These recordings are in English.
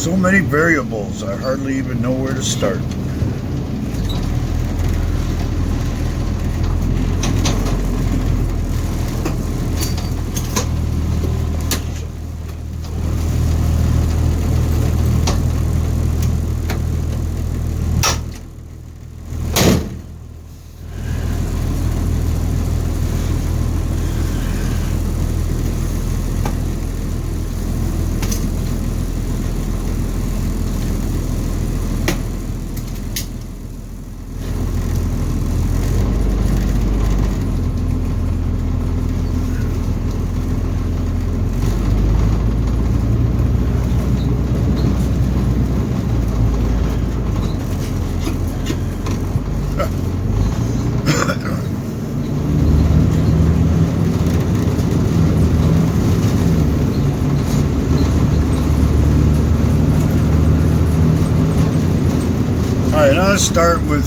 So many variables, I hardly even know where to start. Alright, I'll start with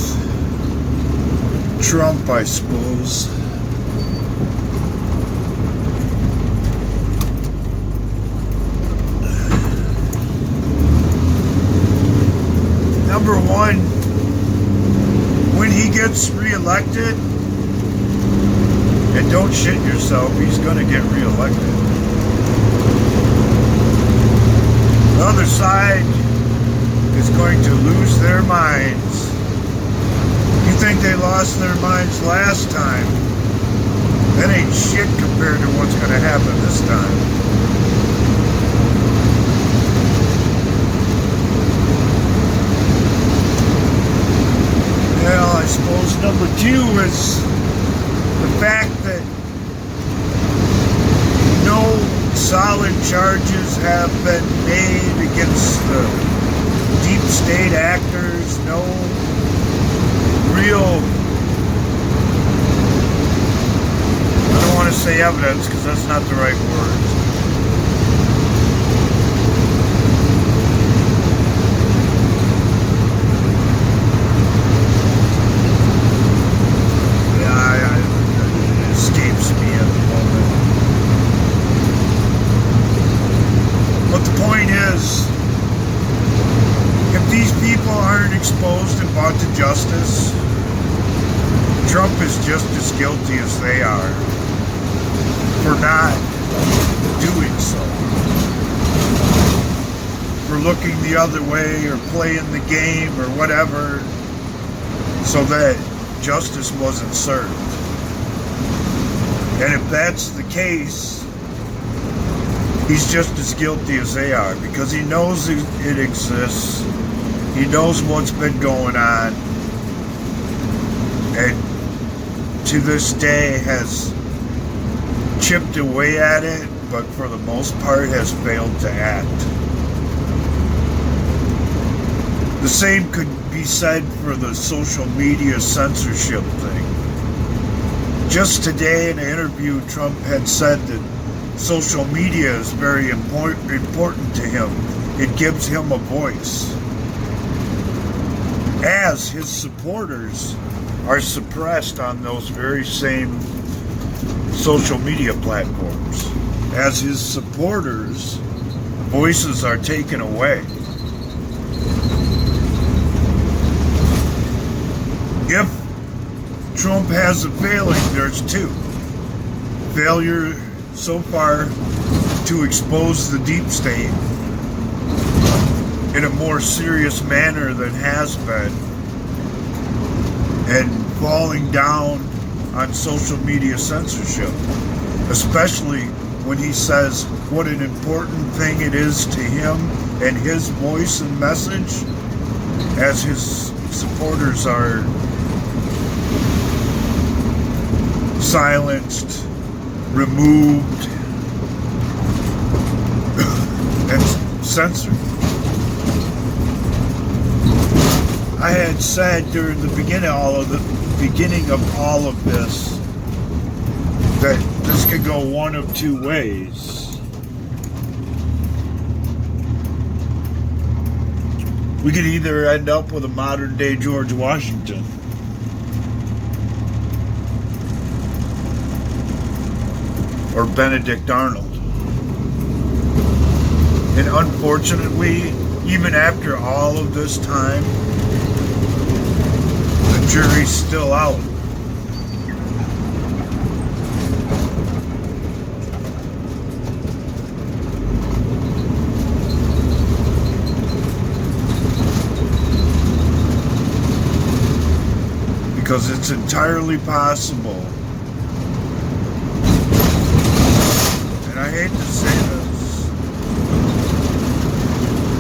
Trump, I suppose. Number one, when he gets reelected, and don't shit yourself, he's going to get reelected. The other side is going to lose their minds. You think they lost their minds last time? That ain't shit compared to what's going to happen this time. Well, I suppose number two is the fact that no solid charges have been made against the deep state actors, no real, I don't want to say evidence because that's not the right word. It escapes me at the moment. But the point is, if these people aren't exposed and brought to justice, Trump is just as guilty as they are for not doing so. For looking the other way or playing the game or whatever so that justice wasn't served. And if that's the case, he's just as guilty as they are because he knows it exists. He knows what's been going on, and to this day has chipped away at it, but for the most part has failed to act. The same could be said for the social media censorship thing. Just today in an interview, Trump had said that social media is very important to him. It gives him a voice. As his supporters are suppressed on those very same social media platforms. As his supporters, voices are taken away. If Trump has a failing, there's two. Failure so far to expose the deep state in a more serious manner than has been, and falling down on social media censorship, especially when he says what an important thing it is to him and his voice and message, as his supporters are silenced, removed, and censored. I had said during the beginning of all of this that this could go one of two ways. We could either end up with a modern day George Washington, or Benedict Arnold. And unfortunately, Even after all of this time, the jury's still out. Because it's entirely possible, and I hate to say this,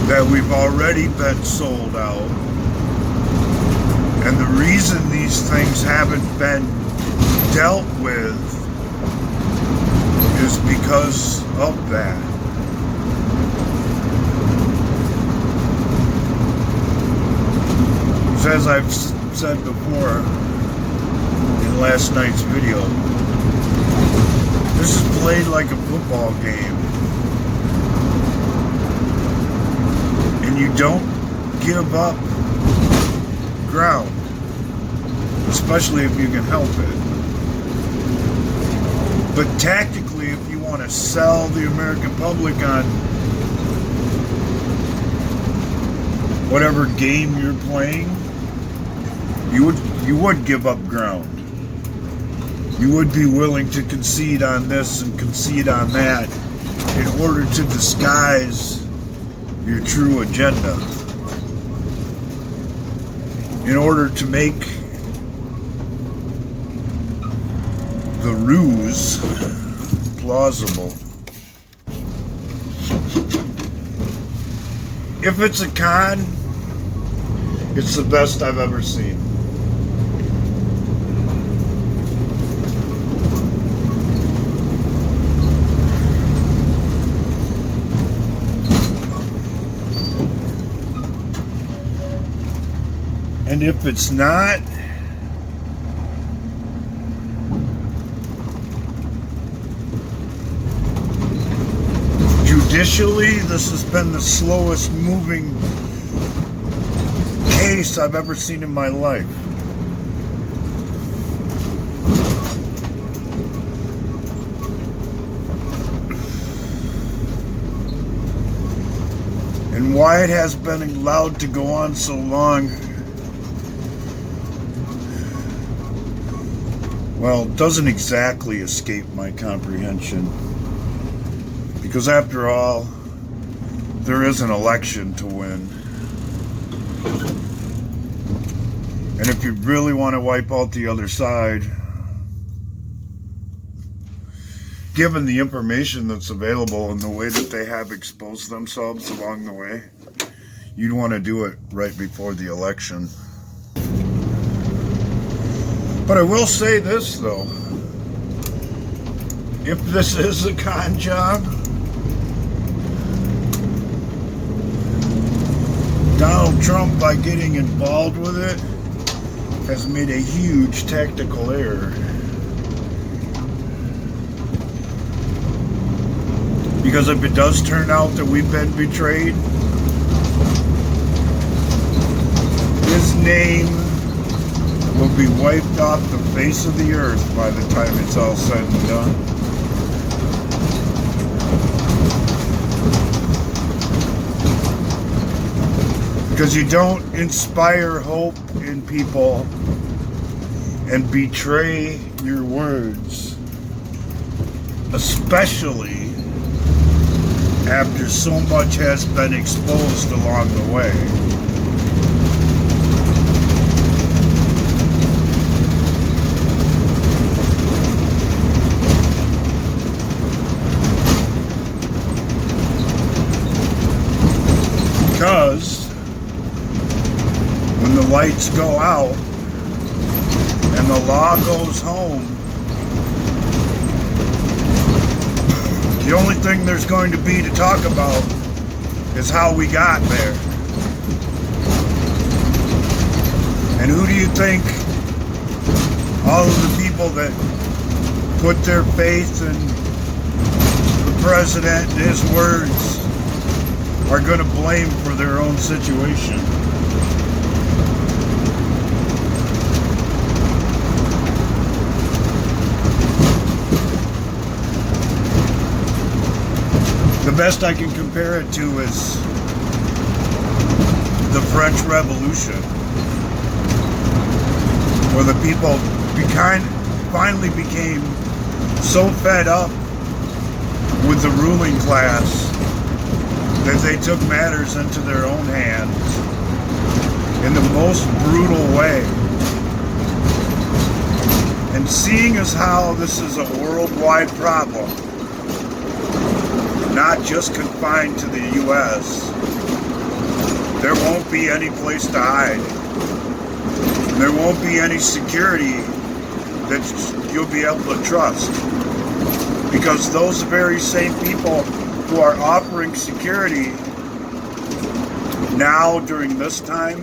that we've already been sold out, and the reason these things haven't been dealt with is because of that. As I've said before in last night's video, this is played like a football game, and you don't give up ground, especially if you can help it. But tactically, if you want to sell the American public on whatever game you're playing, you would give up ground. You would be willing to concede on this and concede on that in order to disguise your true agenda, in order to make the ruse plausible. If it's a con, it's the best I've ever seen. And if it's not, judicially, this has been the slowest moving case I've ever seen in my life. And why it has been allowed to go on so long, well, it doesn't exactly escape my comprehension. Because after all, there is an election to win. And if you really want to wipe out the other side, given the information that's available and the way that they have exposed themselves along the way, you'd want to do it right before the election. But I will say this, though. If this is a con job, Donald Trump, by getting involved with it, has made a huge tactical error. Because if it does turn out that we've been betrayed, his name will be wiped off the face of the earth by the time it's all said and done. Because you don't inspire hope in people and betray your words, especially after so much has been exposed along the way. Because when the lights go out and the law goes home, the only thing there's going to be to talk about is how we got there. And who do you think all of the people that put their faith in the president and his words are going to blame for their own situation? The best I can compare it to is the French Revolution, where the people finally became so fed up with the ruling class that they took matters into their own hands in the most brutal way. And seeing as how this is a worldwide problem, not just confined to the U.S., there won't be any place to hide. There won't be any security that you'll be able to trust. Because those very same people who are offering security now during this time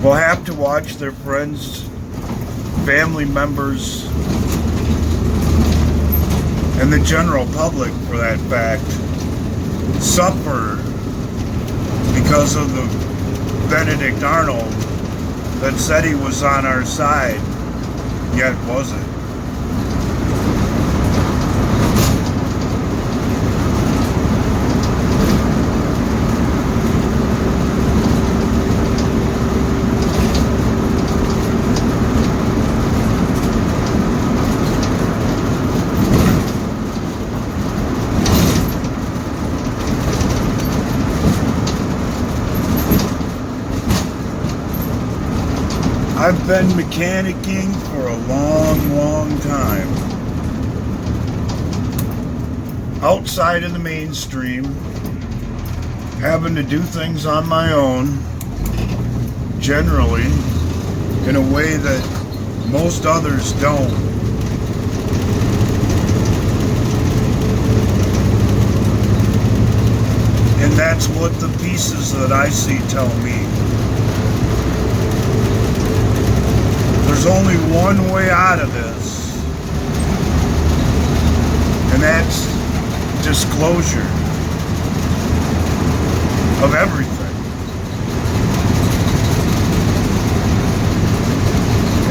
will have to watch their friends, family members, and the general public, for that fact, suffer because of the Benedict Arnold that said he was on our side, yet wasn't. I've been mechanicking for a long time. Outside of the mainstream, having to do things on my own, generally, in a way that most others don't. And that's what the pieces that I see tell me. There's only one way out of this, and that's disclosure of everything.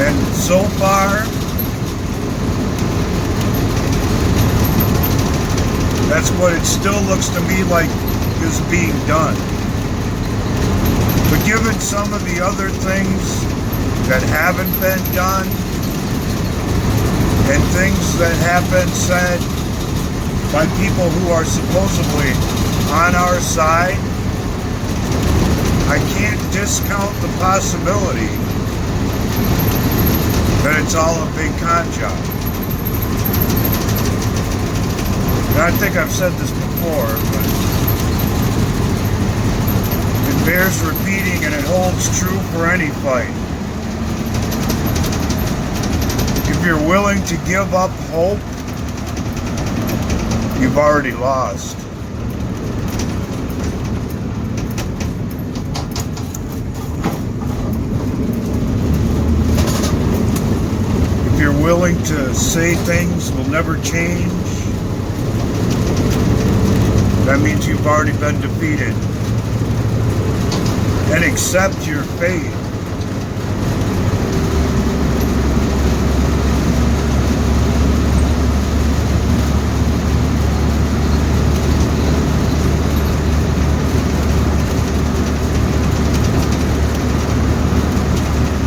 And so far, that's what it still looks to me like is being done. But given some of the other things that haven't been done, and things that have been said by people who are supposedly on our side, I can't discount the possibility that it's all a big con job. And I think I've said this before, but it bears repeating, and it holds true for any fight. If you're willing to give up hope, you've already lost. If you're willing to say things will never change, that means you've already been defeated. And accept your fate.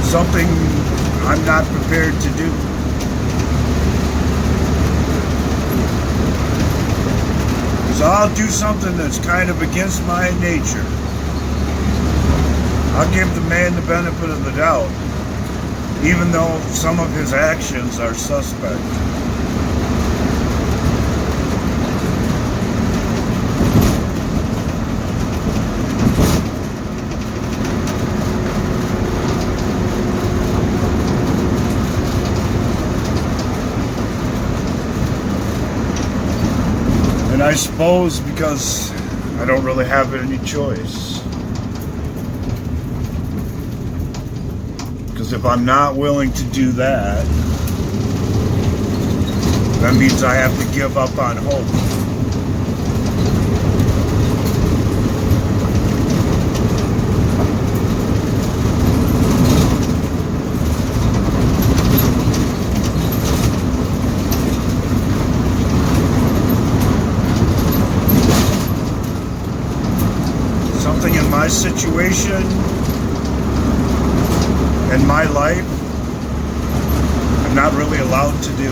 Something I'm not prepared to do. So I'll do something that's kind of against my nature. I'll give the man the benefit of the doubt, even though some of his actions are suspect. And I suppose because I don't really have any choice. Because if I'm not willing to do that, that means I have to give up on hope. Something in my my situation and my life, I'm not really allowed to do.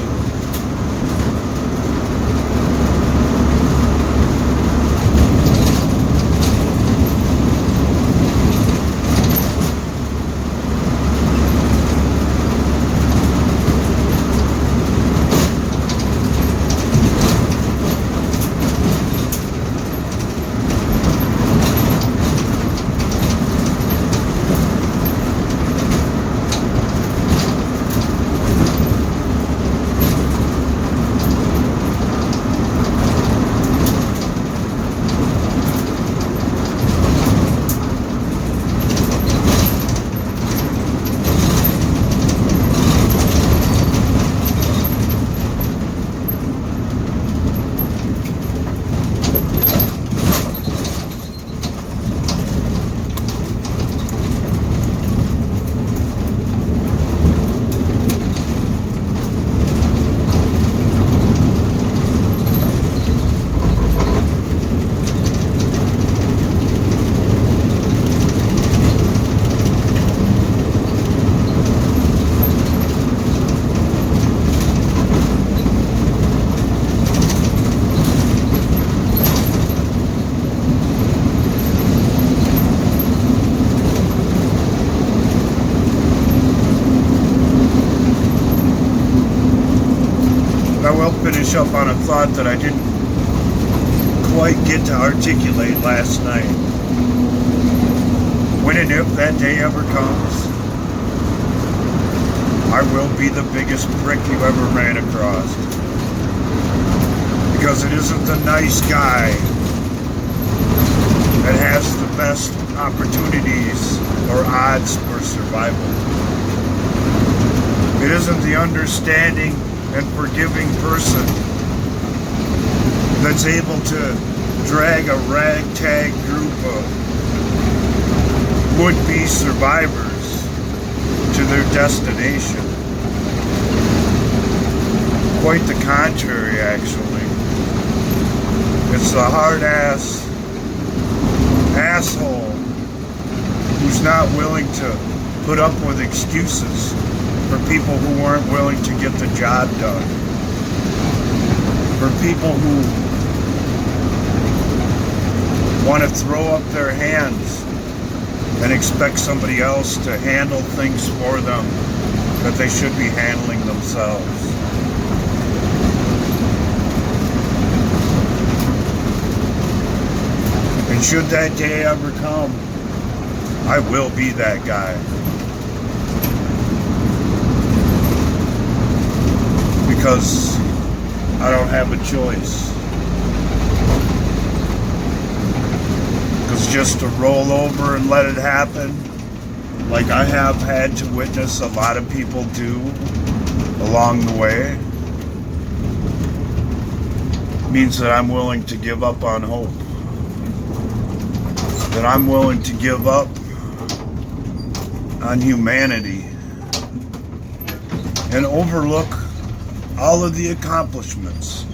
I will finish up on a thought that I didn't quite get to articulate last night. When and if that day ever comes, I will be the biggest prick you ever ran across. Because it isn't the nice guy that has the best opportunities or odds for survival. It isn't the understanding and forgiving person that's able to drag a ragtag group of would-be survivors to their destination. Quite the contrary, actually. It's the hard-ass asshole who's not willing to put up with excuses for people who aren't willing to get the job done. For people who want to throw up their hands and expect somebody else to handle things for them that they should be handling themselves. And should that day ever come, I will be that guy. Because I don't have a choice. Because just to roll over and let it happen, like I have had to witness a lot of people do along the way, means that I'm willing to give up on hope. That I'm willing to give up on humanity and overlook all of the accomplishments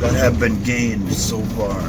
that have been gained so far.